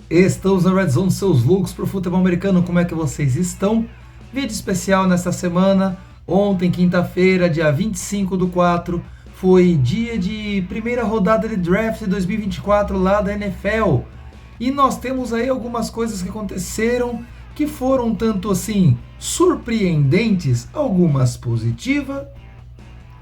Estamos na Red Zone, seus loucos pro futebol americano, como é que vocês estão? Vídeo especial nesta semana. Ontem, quinta-feira, dia 25/4, foi dia de primeira rodada de draft 2024 lá da NFL. E nós temos aí algumas coisas que aconteceram que foram tanto assim surpreendentes, algumas positivas,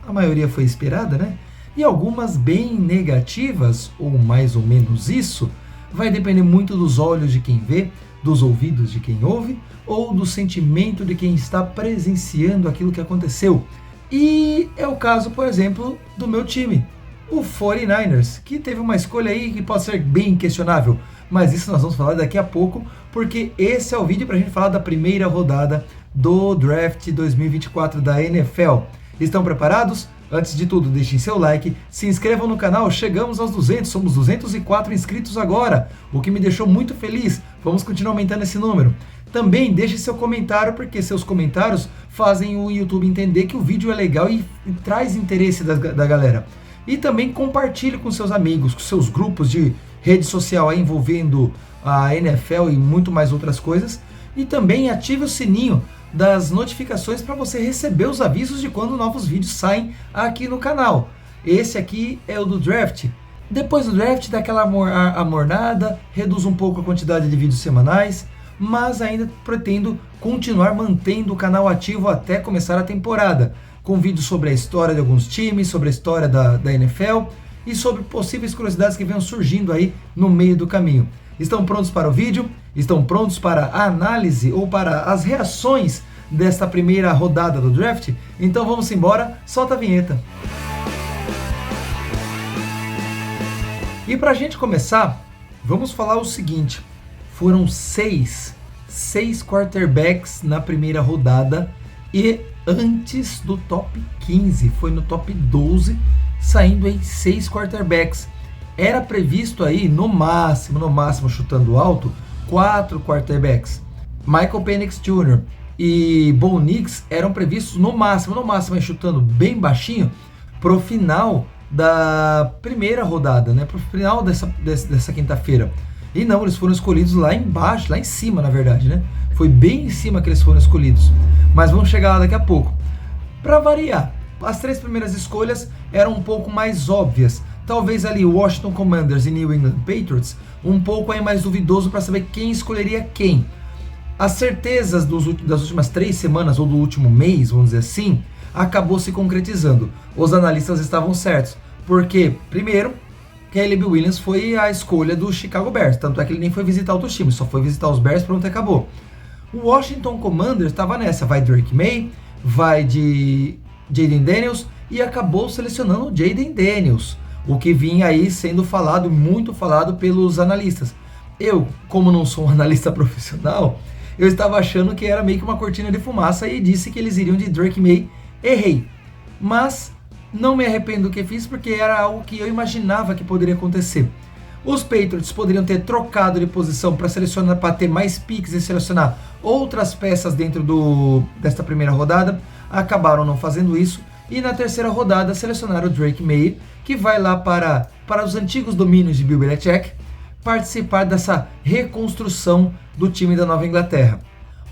a maioria foi esperada, né? E algumas bem negativas, ou mais ou menos isso. Vai depender muito dos olhos de quem vê, dos ouvidos de quem ouve, ou do sentimento de quem está presenciando aquilo que aconteceu. E é o caso, por exemplo, do meu time, o 49ers, que teve uma escolha aí que pode ser bem questionável, mas isso nós vamos falar daqui a pouco, porque esse é o vídeo para a gente falar da primeira rodada do Draft 2024 da NFL. Estão preparados? Antes de tudo, deixem seu like, se inscrevam no canal, chegamos aos 200, somos 204 inscritos agora, o que me deixou muito feliz, vamos continuar aumentando esse número. Também deixe seu comentário, porque seus comentários fazem o YouTube entender que o vídeo é legal e traz interesse da galera. E também compartilhe com seus amigos, com seus grupos de rede social aí envolvendo a NFL e muito mais outras coisas. E também ative o sininho das notificações para você receber os avisos de quando novos vídeos saem aqui no canal. Esse aqui é o do draft. Depois do draft dá aquela amornada, reduz um pouco a quantidade de vídeos semanais, mas ainda pretendo continuar mantendo o canal ativo até começar a temporada, com vídeos sobre a história de alguns times, sobre a história da NFL e sobre possíveis curiosidades que venham surgindo aí no meio do caminho. Estão prontos para o vídeo? Estão prontos para a análise ou para as reações desta primeira rodada do draft? Então vamos embora, solta a vinheta. E para a gente começar, vamos falar o seguinte: foram seis quarterbacks na primeira rodada e antes do top 15, foi no top 12, saindo aí 6 quarterbacks. Era previsto aí, no máximo, chutando alto, 4 quarterbacks. Michael Penix Jr. e Bo Nix eram previstos no máximo, aí chutando bem baixinho, pro final da primeira rodada, né? Pro final dessa quinta-feira. E não, eles foram escolhidos lá embaixo, lá em cima, na verdade, né? Foi bem em cima que eles foram escolhidos. Mas vamos chegar lá daqui a pouco. Para variar, as 3 primeiras escolhas eram um pouco mais óbvias. Talvez ali Washington Commanders e New England Patriots, um pouco aí mais duvidoso para saber quem escolheria quem. As certezas das últimas 3 semanas ou do último mês, vamos dizer assim, acabou se concretizando. Os analistas estavam certos, porque, primeiro, Caleb Williams foi a escolha do Chicago Bears, tanto é que ele nem foi visitar outros times, só foi visitar os Bears, pronto, acabou. O Washington Commanders estava nessa, vai Drake May, vai de Jayden Daniels e acabou selecionando o Jayden Daniels, o que vinha aí sendo falado, muito falado pelos analistas. Eu, como não sou um analista profissional, eu estava achando que era meio que uma cortina de fumaça e disse que eles iriam de Drake May. Errei, mas não me arrependo do que fiz, porque era algo que eu imaginava que poderia acontecer. Os Patriots poderiam ter trocado de posição para selecionar, para ter mais picks e selecionar outras peças dentro desta primeira rodada, acabaram não fazendo isso. E na terceira rodada selecionaram o Drake May, que vai lá para os antigos domínios de Bill Belichick, participar dessa reconstrução do time da Nova Inglaterra.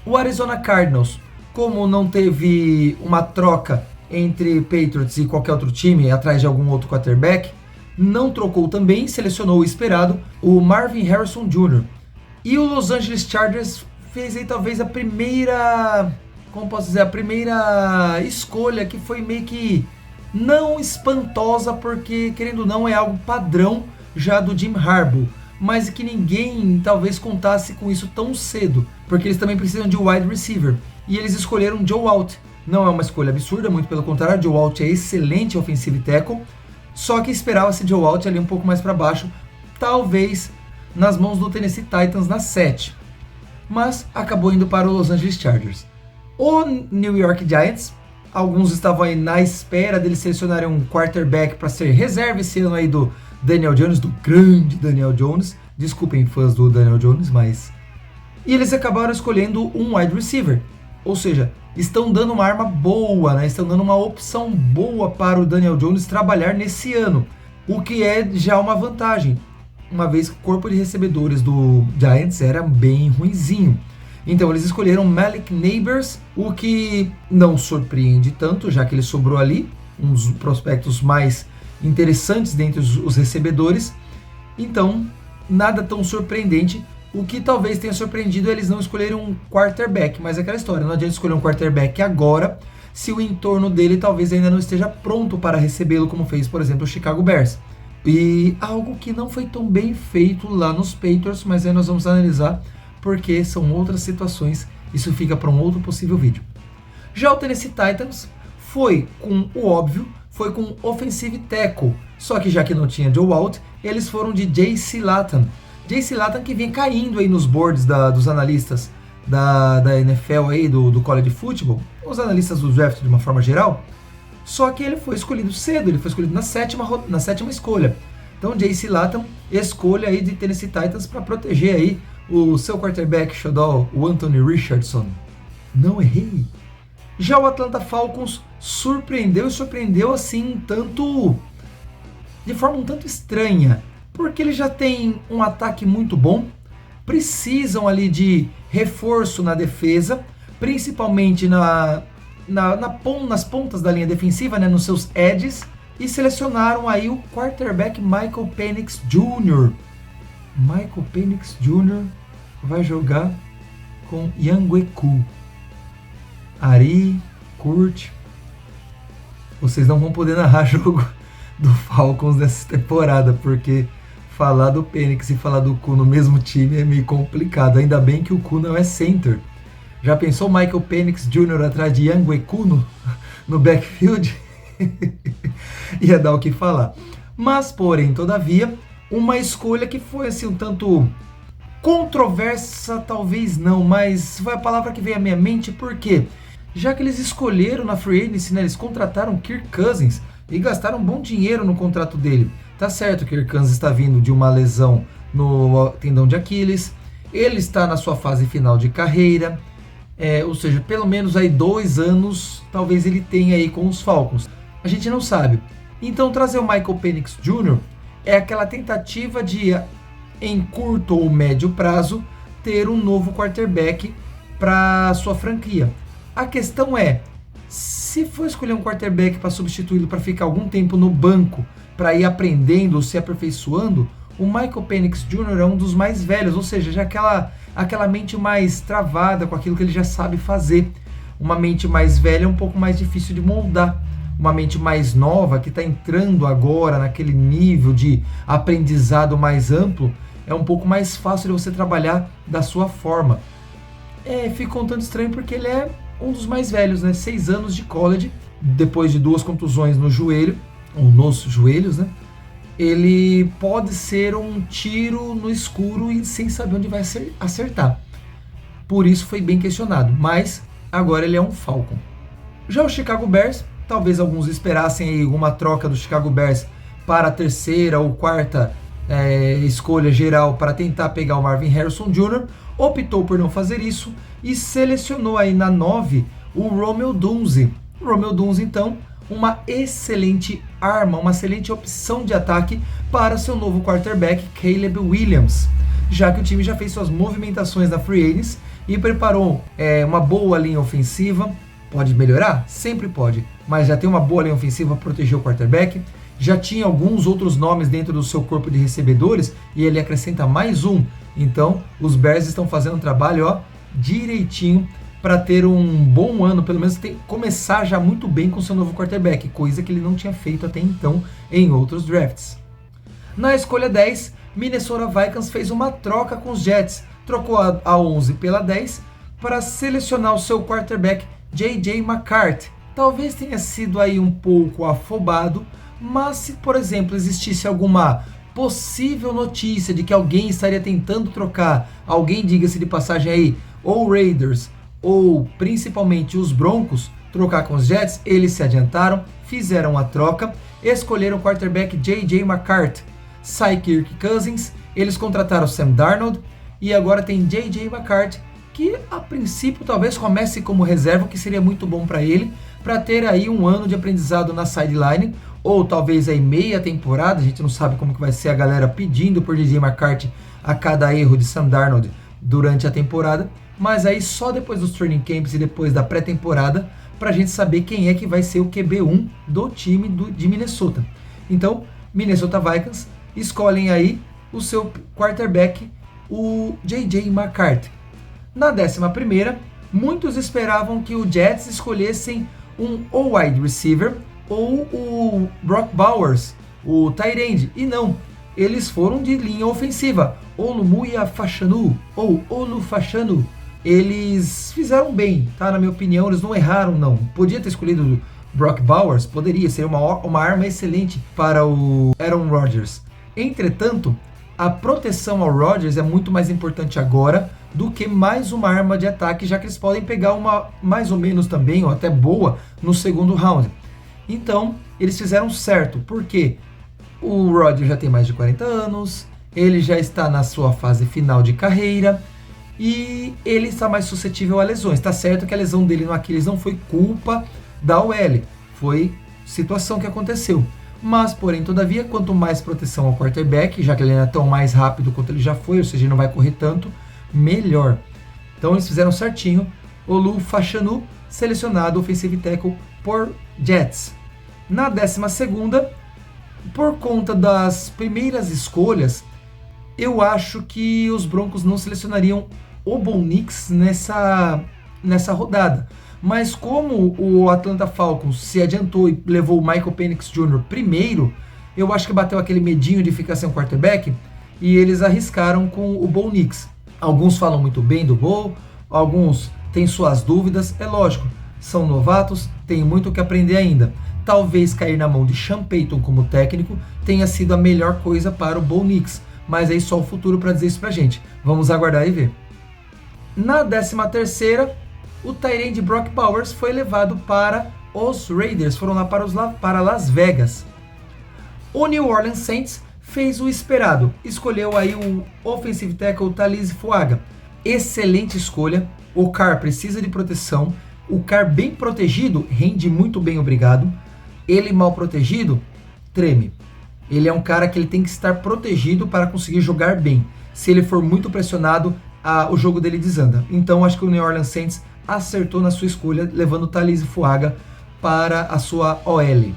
O Arizona Cardinals, como não teve uma troca entre Patriots e qualquer outro time atrás de algum outro quarterback, não trocou também, selecionou o esperado, o Marvin Harrison Jr. E o Los Angeles Chargers fez aí talvez a primeira escolha que foi meio que não espantosa, porque querendo ou não é algo padrão já do Jim Harbaugh, mas que ninguém talvez contasse com isso tão cedo, porque eles também precisam de wide receiver, e eles escolheram Joe Alt. Não é uma escolha absurda, muito pelo contrário, Joe Alt é excelente offensive tackle, só que esperava-se Joe Alt ali um pouco mais para baixo, talvez nas mãos do Tennessee Titans na 7, mas acabou indo para o Los Angeles Chargers. O New York Giants, alguns estavam aí na espera deles selecionarem um quarterback para ser reserva esse ano aí do Daniel Jones, do grande Daniel Jones. Desculpem, fãs do Daniel Jones, mas... E eles acabaram escolhendo um wide receiver. Ou seja, estão dando uma arma boa, né? Estão dando uma opção boa para o Daniel Jones trabalhar nesse ano. O que é já uma vantagem. uma vez que o corpo de recebedores do Giants era bem ruinzinho. Então eles escolheram Malik Nabers, o que não surpreende tanto, já que ele sobrou ali, um dos prospectos mais interessantes dentre os recebedores. Então, nada tão surpreendente. O que talvez tenha surpreendido é eles não escolherem um quarterback, mas é aquela história, não adianta escolher um quarterback agora, se o entorno dele talvez ainda não esteja pronto para recebê-lo, como fez, por exemplo, o Chicago Bears. E algo que não foi tão bem feito lá nos Patriots, mas aí nós vamos analisar porque são outras situações, isso fica para um outro possível vídeo. Já o Tennessee Titans foi com o óbvio, foi com offensive tackle, só que já que não tinha Joe Alt, eles foram de J.C. Latham. J.C. Latham que vem caindo aí nos boards dos analistas da NFL aí, do college football, os analistas do draft de uma forma geral, só que ele foi escolhido cedo, ele foi escolhido na sétima escolha. Então J.C. Latham, escolha aí de Tennessee Titans para proteger aí o seu quarterback xodó, o Anthony Richardson. Não errei. Já o Atlanta Falcons surpreendeu assim de forma um tanto estranha, porque ele já tem um ataque muito bom, precisam ali de reforço na defesa, principalmente nas pontas da linha defensiva, né, nos seus edges, e selecionaram aí o quarterback Michael Penix Jr. Michael Penix Jr. vai jogar com Yangueku. Ari, Kurt, vocês não vão poder narrar jogo do Falcons nessa temporada, porque falar do Penix e falar do Ku no mesmo time é meio complicado. Ainda bem que o Ku não é center. Já pensou Michael Penix Jr. atrás de Yangueku no backfield? Ia dar o que falar. Mas, porém, todavia, uma escolha que foi assim um tanto controversa, talvez não, mas foi a palavra que veio à minha mente, porque já que eles escolheram na free agency, né, eles contrataram Kirk Cousins e gastaram um bom dinheiro no contrato dele. Tá certo que Kirk Cousins está vindo de uma lesão no tendão de Aquiles, ele está na sua fase final de carreira, ou seja, pelo menos aí 2 anos talvez ele tenha aí com os Falcons. A gente não sabe. Então trazer o Michael Penix Jr. é aquela tentativa de, em curto ou médio prazo, ter um novo quarterback para sua franquia. A questão é, se for escolher um quarterback para substituí-lo, para ficar algum tempo no banco, para ir aprendendo ou se aperfeiçoando, o Michael Penix Jr. é um dos mais velhos, ou seja, já aquela mente mais travada com aquilo que ele já sabe fazer. Uma mente mais velha é um pouco mais difícil de moldar. Uma mente mais nova, que está entrando agora naquele nível de aprendizado mais amplo, é um pouco mais fácil de você trabalhar da sua forma. Fica um tanto estranho porque ele é um dos mais velhos, né? 6 anos de college, depois de 2 contusões no joelho, ou nos joelhos, né? Ele pode ser um tiro no escuro e sem saber onde vai acertar. Por isso foi bem questionado, mas agora ele é um Falcon. Já o Chicago Bears, talvez alguns esperassem aí uma troca do Chicago Bears para a 3ª ou 4ª escolha geral para tentar pegar o Marvin Harrison Jr., optou por não fazer isso e selecionou aí na 9 o Romeo Dunze. O Romeo Dunze, então, uma excelente arma, uma excelente opção de ataque para seu novo quarterback, Caleb Williams, já que o time já fez suas movimentações na free agency e preparou uma boa linha ofensiva. Pode melhorar? Sempre pode, mas já tem uma boa linha ofensiva para proteger o quarterback, já tinha alguns outros nomes dentro do seu corpo de recebedores e ele acrescenta mais um. Então os Bears estão fazendo um trabalho direitinho para ter um bom ano, pelo menos começar já muito bem com seu novo quarterback, coisa que ele não tinha feito até então em outros drafts. Na escolha 10, Minnesota Vikings fez uma troca com os Jets, trocou a 11 pela 10 para selecionar o seu quarterback J.J. McCarthy. Talvez tenha sido aí um pouco afobado, mas se, por exemplo, existisse alguma possível notícia de que alguém estaria tentando trocar, alguém, diga-se de passagem aí, ou Raiders, ou principalmente os Broncos, trocar com os Jets, eles se adiantaram, fizeram a troca, escolheram o quarterback J.J. McCarthy, sai Kirk Cousins, eles contrataram Sam Darnold, e agora tem J.J. McCarthy, que a princípio talvez comece como reserva, que seria muito bom para ele, para ter aí um ano de aprendizado na sideline, ou talvez aí meia temporada, a gente não sabe como que vai ser a galera pedindo por DJ McCarthy a cada erro de Sam Darnold durante a temporada, mas aí só depois dos training camps e depois da pré-temporada para a gente saber quem é que vai ser o QB1 do time de Minnesota. Então, Minnesota Vikings escolhem aí o seu quarterback, o J.J. McCarthy. Na 11ª, muitos esperavam que o Jets escolhessem um ou wide receiver ou o Brock Bowers, o tight end, e não, eles foram de linha ofensiva, Olumuyiwa Fashanu ou Olu Fashanu. Eles fizeram bem, tá? Na minha opinião, eles não erraram, não. Podia ter escolhido Brock Bowers, poderia ser uma arma excelente para o Aaron Rodgers. Entretanto, a proteção ao Rodgers é muito mais importante agora do que mais uma arma de ataque, já que eles podem pegar uma mais ou menos também, ou até boa, no segundo round. Então, eles fizeram certo, porque o Rodgers já tem mais de 40 anos, ele já está na sua fase final de carreira, e ele está mais suscetível a lesões. Está certo que a lesão dele no Aquiles não foi culpa da OL, foi situação que aconteceu. Mas, porém, todavia, quanto mais proteção ao quarterback, já que ele não é tão mais rápido quanto ele já foi, ou seja, ele não vai correr tanto, melhor. Então eles fizeram certinho. Olu Fashanu, selecionado offensive tackle por Jets. Na 12ª, por conta das primeiras escolhas, eu acho que os Broncos não selecionariam o Bo Nix nessa rodada. Mas como o Atlanta Falcons se adiantou e levou o Michael Penix Jr. primeiro, eu acho que bateu aquele medinho de ficar sem um quarterback e eles arriscaram com o Bo Nix. Alguns falam muito bem do Bo, alguns têm suas dúvidas, é lógico, são novatos, têm muito o que aprender ainda. Talvez cair na mão de Sean Payton como técnico tenha sido a melhor coisa para o Bo Nix, mas aí só o futuro para dizer isso pra gente. Vamos aguardar e ver. Na 13ª, o tight end Brock Bowers foi levado para os Raiders, foram lá para Las Vegas. O New Orleans Saints fez o esperado, escolheu aí o offensive tackle Taliese Fuaga. Excelente escolha, o Carr precisa de proteção, o Carr bem protegido rende muito bem, obrigado. Ele mal protegido, treme. Ele é um cara que ele tem que estar protegido para conseguir jogar bem. Se ele for muito pressionado, o jogo dele desanda. Então acho que o New Orleans Saints acertou na sua escolha, levando o Taliese Fuaga para a sua OL.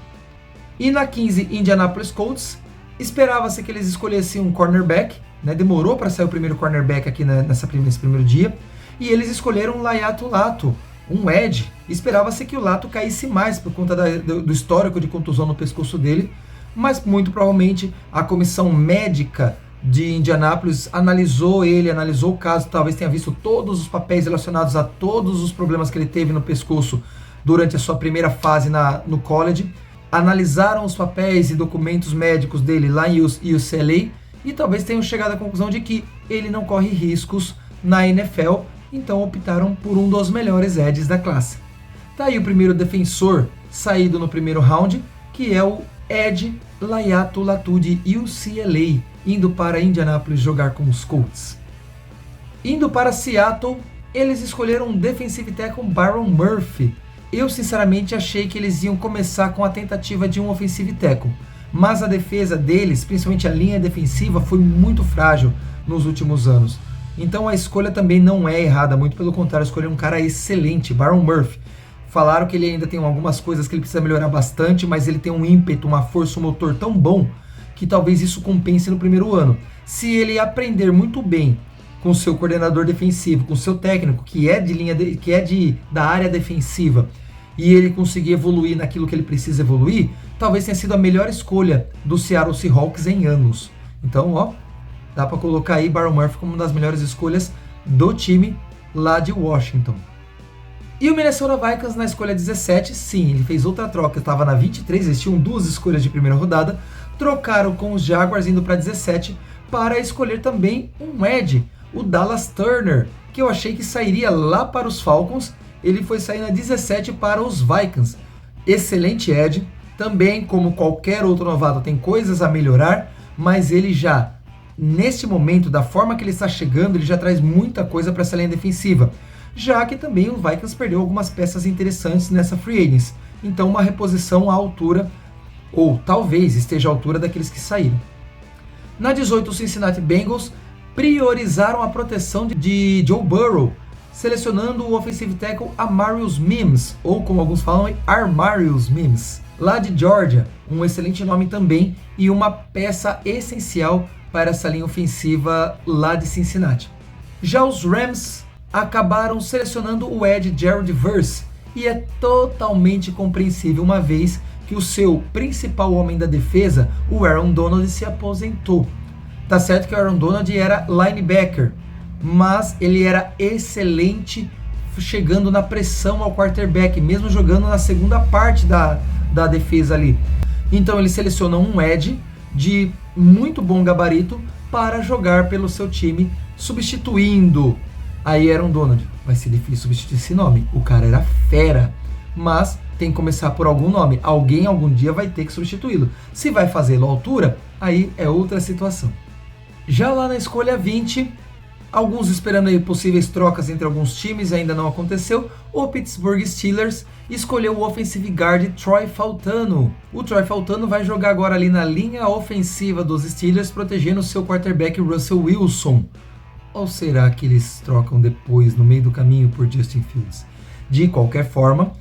E na 15, Indianapolis Colts, esperava-se que eles escolhessem um cornerback, né? Demorou para sair o primeiro cornerback aqui nesse primeiro dia, e eles escolheram Laiatu Latu, um edge. Esperava-se que o Lato caísse mais por conta do histórico de contusão no pescoço dele, mas muito provavelmente a comissão médica de Indianápolis analisou o caso, talvez tenha visto todos os papéis relacionados a todos os problemas que ele teve no pescoço durante a sua primeira fase no college, analisaram os papéis e documentos médicos dele lá em UCLA e talvez tenham chegado à conclusão de que ele não corre riscos na NFL, então optaram por um dos melhores edges da classe. Tá aí o primeiro defensor saído no primeiro round, que é o Ed Laiatu Latu de UCLA, indo para Indianapolis jogar com os Colts. Indo para Seattle, eles escolheram um defensive tackle Byron Murphy. Eu sinceramente achei que eles iam começar com a tentativa de um offensive tackle, mas a defesa deles, principalmente a linha defensiva, foi muito frágil nos últimos anos. Então a escolha também não é errada, muito pelo contrário, escolheram um cara excelente, Byron Murphy. Falaram que ele ainda tem algumas coisas que ele precisa melhorar bastante, mas ele tem um ímpeto, uma força, um motor tão bom que talvez isso compense no primeiro ano. Se ele aprender muito bem com seu coordenador defensivo, com seu técnico, que é da área defensiva, e ele conseguir evoluir naquilo que ele precisa evoluir, talvez tenha sido a melhor escolha do Seattle Seahawks em anos. Então, ó, dá para colocar aí Byron Murphy como uma das melhores escolhas do time lá de Washington. E o Minnesota Vikings na escolha 17, sim, ele fez outra troca, estava na 23, eles tinham duas escolhas de primeira rodada, trocaram com os Jaguars indo para 17 para escolher também um edge, o Dallas Turner, que eu achei que sairia lá para os Falcons, ele foi sair na 17 para os Vikings. Excelente edge, também como qualquer outro novato tem coisas a melhorar, mas ele já, neste momento, da forma que ele está chegando, ele já traz muita coisa para essa linha defensiva, já que também o Vikings perdeu algumas peças interessantes nessa free agency, então uma reposição à altura ou talvez esteja à altura daqueles que saíram. Na 18, os Cincinnati Bengals priorizaram a proteção de Joe Burrow, selecionando o offensive tackle Amarius Mims, ou como alguns falam, Armarius Mims, lá de Georgia, um excelente nome também e uma peça essencial para essa linha ofensiva lá de Cincinnati. Já os Rams acabaram selecionando o edge Jared Verse, e é totalmente compreensível uma vez que o seu principal homem da defesa, o Aaron Donald, se aposentou. Tá certo que o Aaron Donald era linebacker, mas ele era excelente chegando na pressão ao quarterback, mesmo jogando na segunda parte da defesa ali. Então ele seleciona um edge de muito bom gabarito para jogar pelo seu time, substituindo aí Aaron Donald. Vai ser difícil substituir esse nome, o cara era fera, mas tem que começar por algum nome, alguém algum dia vai ter que substituí-lo. Se vai fazê-lo à altura, aí é outra situação. Já lá na escolha 20, alguns esperando aí possíveis trocas entre alguns times, ainda não aconteceu. O Pittsburgh Steelers escolheu o offensive guard Troy Fautanu. O Troy Fautanu vai jogar agora ali na linha ofensiva dos Steelers, protegendo o seu quarterback Russell Wilson. Ou será que eles trocam depois, no meio do caminho, por Justin Fields? De qualquer forma,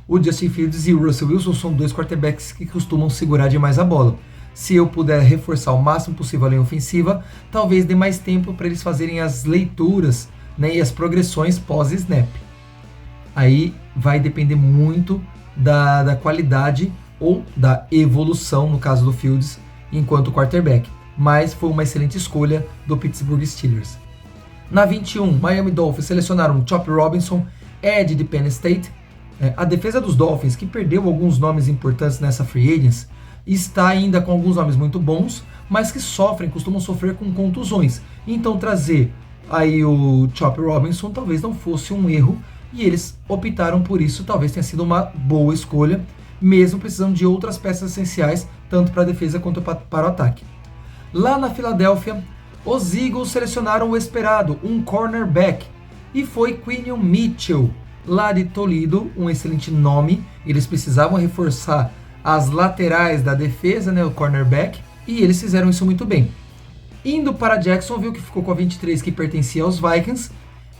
o Justin Fields e o Russell Wilson são dois quarterbacks que costumam segurar demais a bola. Se eu puder reforçar o máximo possível a linha ofensiva, talvez dê mais tempo para eles fazerem as leituras, né, e as progressões pós-snap. Aí vai depender muito da qualidade ou da evolução, no caso do Fields, enquanto quarterback. Mas foi uma excelente escolha do Pittsburgh Steelers. Na 21, Miami Dolphins selecionaram Chop Robinson, edge de Penn State. A defesa dos Dolphins, que perdeu alguns nomes importantes nessa free agents, está ainda com alguns nomes muito bons, mas que costumam sofrer com contusões. Então trazer aí o Chop Robinson talvez não fosse um erro, e eles optaram por isso, talvez tenha sido uma boa escolha, mesmo precisando de outras peças essenciais, tanto para a defesa quanto para o ataque. Lá na Filadélfia, os Eagles selecionaram o esperado, um cornerback, e foi Quinion Mitchell, lá de Toledo, um excelente nome. Eles precisavam reforçar as laterais da defesa, né, o cornerback, e eles fizeram isso muito bem. Indo para Jacksonville, que ficou com a 23, que pertencia aos Vikings,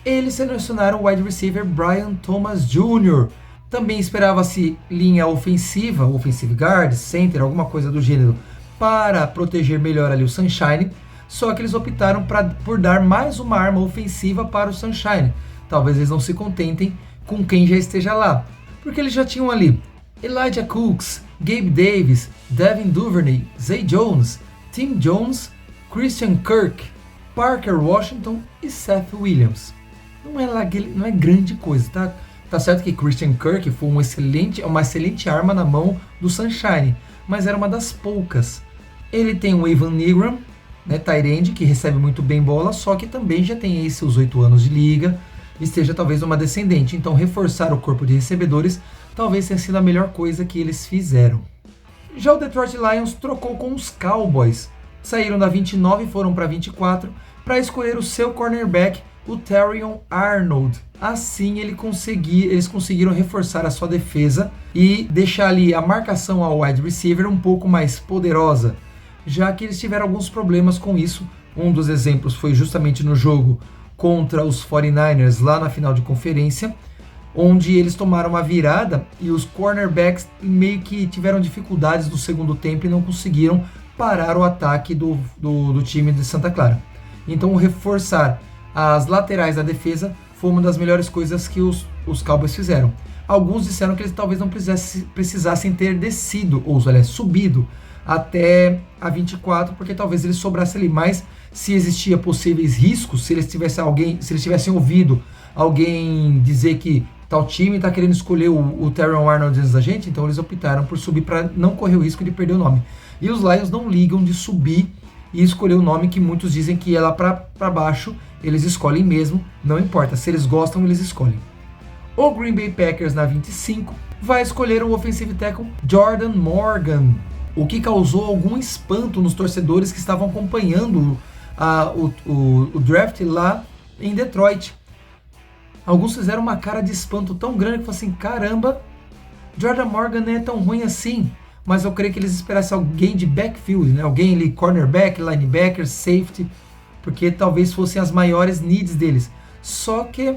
eles selecionaram o wide receiver Brian Thomas Jr. Também esperava-se linha ofensiva, offensive guard, center, alguma coisa do gênero, para proteger melhor ali o Sunshine, só que eles optaram por dar mais uma arma ofensiva para o Sunshine. Talvez eles não se contentem com quem já esteja lá, porque eles já tinham ali Elijah Cooks, Gabe Davis, Devin Duvernay, Zay Jones, Tim Jones, Christian Kirk, Parker Washington e Seth Williams. Não é grande coisa, tá? Tá certo que Christian Kirk foi uma excelente arma na mão do Sunshine, mas era uma das poucas. Ele tem o Evan Negram, né, tight end, que recebe muito bem bola, só que também já tem aí seus 8 anos de liga, esteja talvez numa descendente. Então reforçar o corpo de recebedores talvez tenha sido a melhor coisa que eles fizeram. Já o Detroit Lions trocou com os Cowboys. Saíram da 29 e foram para 24 para escolher o seu cornerback, o Terrion Arnold. Assim eles conseguiram reforçar a sua defesa e deixar ali a marcação ao wide receiver um pouco mais poderosa, já que eles tiveram alguns problemas com isso. Um dos exemplos foi justamente no jogo contra os 49ers lá na final de conferência, onde eles tomaram uma virada e os cornerbacks meio que tiveram dificuldades no segundo tempo e não conseguiram parar o ataque do time de Santa Clara. Então reforçar as laterais da defesa foi uma das melhores coisas que os Cowboys fizeram. Alguns disseram que eles talvez não precisassem ter descido, ou aliás, subido até a 24, porque talvez eles sobrassem ali, mas se existia possíveis riscos, se eles tivessem ouvido alguém dizer que tal time está querendo escolher o Terrion Arnold antes da gente, então eles optaram por subir para não correr o risco de perder o nome. E os Lions não ligam de subir e escolher o nome que muitos dizem que é lá para baixo, eles escolhem mesmo, não importa, se eles gostam, eles escolhem. O Green Bay Packers na 25 vai escolher o offensive tackle Jordan Morgan, o que causou algum espanto nos torcedores que estavam acompanhando o draft lá em Detroit. Alguns fizeram uma cara de espanto tão grande que falaram assim, caramba, Jordan Morgan não é tão ruim assim. mas eu creio que eles esperassem alguém de backfield, né? Alguém ali, cornerback, linebacker, safety, porque talvez fossem as maiores needs deles. Só que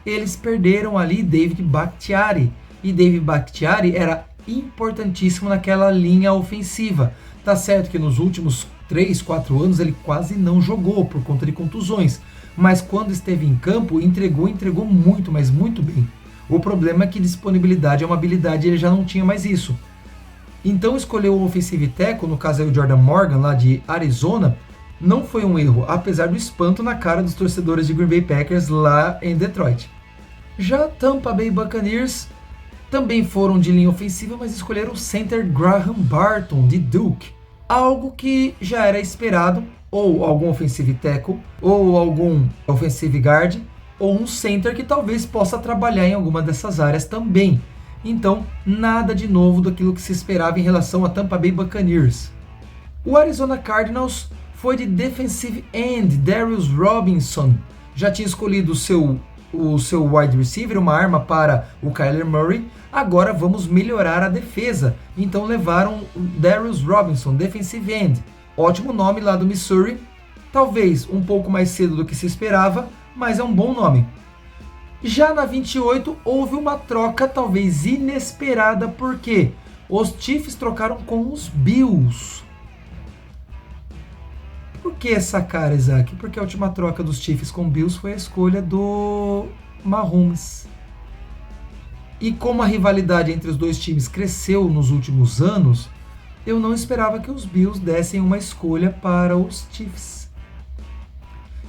eles perderam ali David Bakhtiari, e David Bakhtiari era importantíssimo naquela linha ofensiva. Tá certo que nos últimos 3, 4 anos ele quase não jogou por conta de contusões, mas quando esteve em campo entregou muito, mas muito bem. O problema é que disponibilidade é uma habilidade e ele já não tinha mais isso. Então escolher o offensive tackle, no caso aí o Jordan Morgan lá de Arizona, não foi um erro, apesar do espanto na cara dos torcedores de Green Bay Packers lá em Detroit. Já Tampa Bay Buccaneers também foram de linha ofensiva, mas escolheram o center Graham Barton de Duke, algo que já era esperado, ou algum offensive tackle, ou algum offensive guard, ou um center que talvez possa trabalhar em alguma dessas áreas também. Então, nada de novo daquilo que se esperava em relação a Tampa Bay Buccaneers. O Arizona Cardinals foi de defensive end, Darius Robinson. Já tinha escolhido o seu wide receiver, uma arma para o Kyler Murray. Agora vamos melhorar a defesa. Então levaram o Darius Robinson, defensive end. Ótimo nome lá do Missouri. Talvez um pouco mais cedo do que se esperava, mas é um bom nome. Já na 28 houve uma troca talvez inesperada, porque os Chiefs trocaram com os Bills. Por que essa cara, Isaac? Porque a última troca dos Chiefs com Bills foi a escolha do Mahomes. E como a rivalidade entre os dois times cresceu nos últimos anos, eu não esperava que os Bills dessem uma escolha para os Chiefs,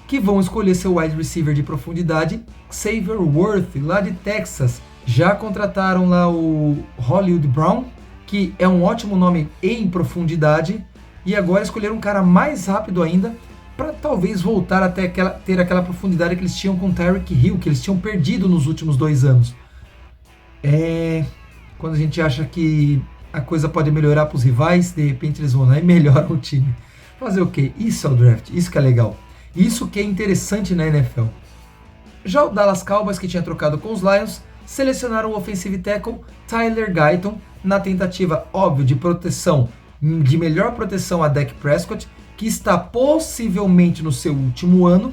que vão escolher seu wide receiver de profundidade, Xavier Worthy, lá de Texas. Já contrataram lá o Hollywood Brown, que é um ótimo nome em profundidade, e agora escolheram um cara mais rápido ainda, para talvez voltar até ter aquela profundidade que eles tinham com Tyreek Hill, que eles tinham perdido nos últimos 2 anos. Quando a gente acha que a coisa pode melhorar para os rivais, de repente eles vão lá e melhoram o time. Fazer o quê? Isso é o draft, isso que é legal. Isso que é interessante na NFL. Já o Dallas Cowboys, que tinha trocado com os Lions, selecionaram o offensive tackle Tyler Guyton, na tentativa, óbvio, de proteção, de melhor proteção a Dak Prescott, que está possivelmente no seu último ano.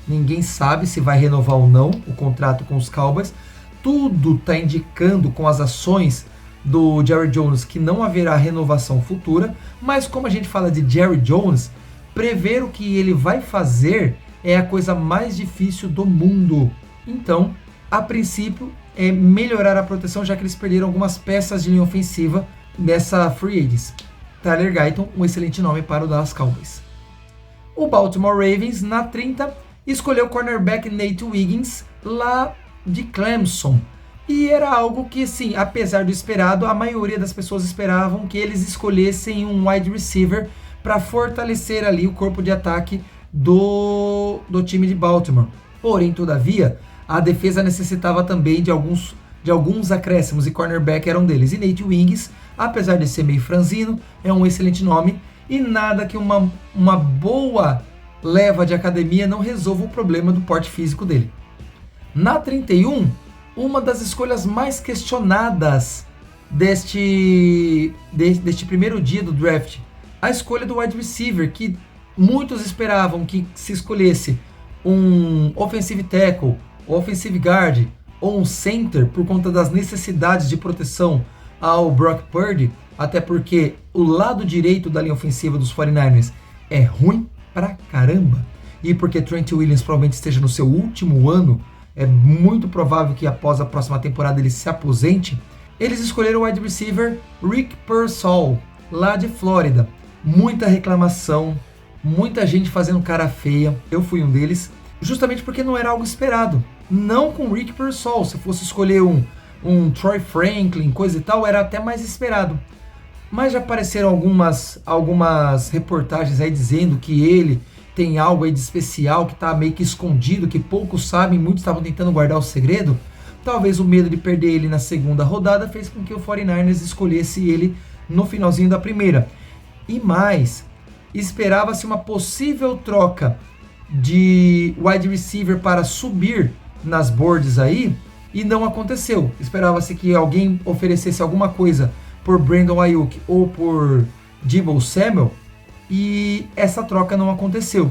Ninguém sabe se vai renovar ou não o contrato com os Cowboys. Tudo está indicando com as ações do Jerry Jones que não haverá renovação futura, mas como a gente fala de Jerry Jones, prever o que ele vai fazer é a coisa mais difícil do mundo. Então, a princípio, é melhorar a proteção, já que eles perderam algumas peças de linha ofensiva nessa free agency. Tyler Guyton, um excelente nome para o Dallas Cowboys. O Baltimore Ravens, na 30, escolheu o cornerback Nate Wiggins, lá de Clemson. E era algo que, sim, apesar do esperado, a maioria das pessoas esperavam que eles escolhessem um wide receiver para fortalecer ali o corpo de ataque do time de Baltimore. Porém, todavia, a defesa necessitava também de alguns acréscimos, e cornerback era um deles. E Nate Wiggins, apesar de ser meio franzino, é um excelente nome, e nada que uma boa leva de academia não resolva o problema do porte físico dele. Na 31, uma das escolhas mais questionadas deste primeiro dia do draft, a escolha do wide receiver, que muitos esperavam que se escolhesse um offensive tackle, offensive guard ou um center por conta das necessidades de proteção ao Brock Purdy, até porque o lado direito da linha ofensiva dos 49ers é ruim pra caramba, e porque Trent Williams provavelmente esteja no seu último ano, é muito provável que após a próxima temporada ele se aposente. Eles escolheram o wide receiver Rick Pearsall, lá de Flórida. Muita reclamação, muita gente fazendo cara feia, eu fui um deles, justamente porque não era algo esperado. Não com Rick Pearsall, se fosse escolher um Troy Franklin, coisa e tal, era até mais esperado. Mas já apareceram algumas reportagens aí dizendo que ele tem algo aí de especial, que está meio que escondido, que poucos sabem, muitos estavam tentando guardar o segredo. Talvez o medo de perder ele na segunda rodada fez com que o 49ers escolhesse ele no finalzinho da primeira. E mais, esperava-se uma possível troca de wide receiver para subir nas boards aí, e não aconteceu. Esperava-se que alguém oferecesse alguma coisa por Brandon Ayuk ou por Deebo Samuel, e essa troca não aconteceu.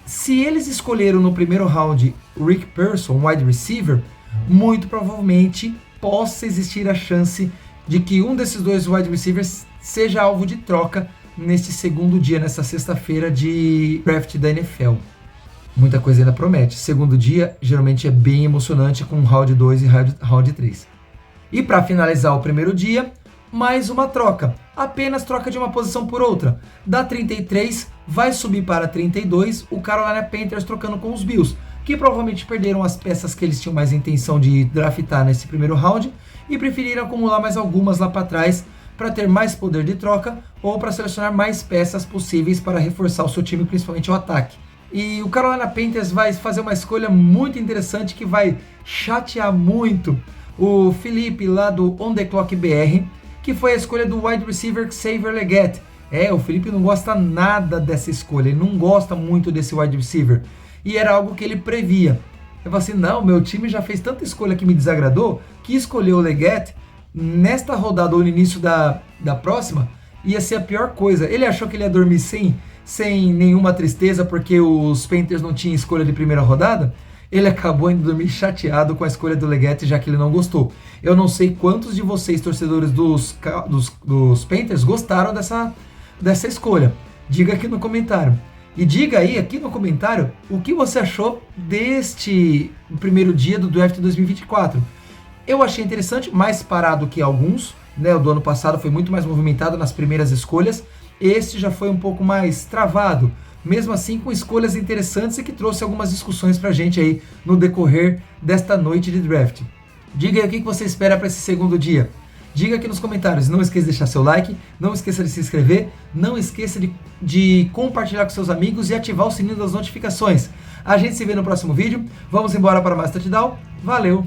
Se eles escolheram no primeiro round Rick Person, wide receiver, muito provavelmente possa existir a chance de que um desses dois wide receivers seja alvo de troca nesse segundo dia, nessa sexta-feira de draft da NFL. Muita coisa ainda promete. Segundo dia geralmente é bem emocionante, com round 2 e round 3. E para finalizar o primeiro dia, mais uma troca. Apenas troca de uma posição por outra. Da 33 vai subir para 32 o Carolina Panthers trocando com os Bills, que provavelmente perderam as peças que eles tinham mais intenção de draftar nesse primeiro round e preferiram acumular mais algumas lá para trás para ter mais poder de troca ou para selecionar mais peças possíveis para reforçar o seu time, principalmente o ataque. E o Carolina Panthers vai fazer uma escolha muito interessante que vai chatear muito o Felipe lá do On The Clock BR, que foi a escolha do wide receiver Xavier Legette. O Felipe não gosta nada dessa escolha, ele não gosta muito desse wide receiver. E era algo que ele previa. Eu falei assim, não, meu time já fez tanta escolha que me desagradou, que escolheu o Legette nesta rodada ou no início da próxima, ia ser a pior coisa. Ele achou que ele ia dormir sem nenhuma tristeza, porque os Panthers não tinham escolha de primeira rodada. Ele acabou indo dormir chateado com a escolha do Legette, já que ele não gostou. Eu não sei quantos de vocês, torcedores dos Panthers, gostaram dessa escolha. Diga aqui no comentário. E diga aí aqui no comentário o que você achou deste primeiro dia do draft 2024. Eu achei interessante, mais parado que alguns, né? O do ano passado foi muito mais movimentado nas primeiras escolhas. Este já foi um pouco mais travado, mesmo assim com escolhas interessantes e que trouxe algumas discussões pra gente aí no decorrer desta noite de draft. Diga aí o que você espera para esse segundo dia. Diga aqui nos comentários, não esqueça de deixar seu like, não esqueça de se inscrever, não esqueça de compartilhar com seus amigos e ativar o sininho das notificações. A gente se vê no próximo vídeo, vamos embora para mais touchdown, valeu!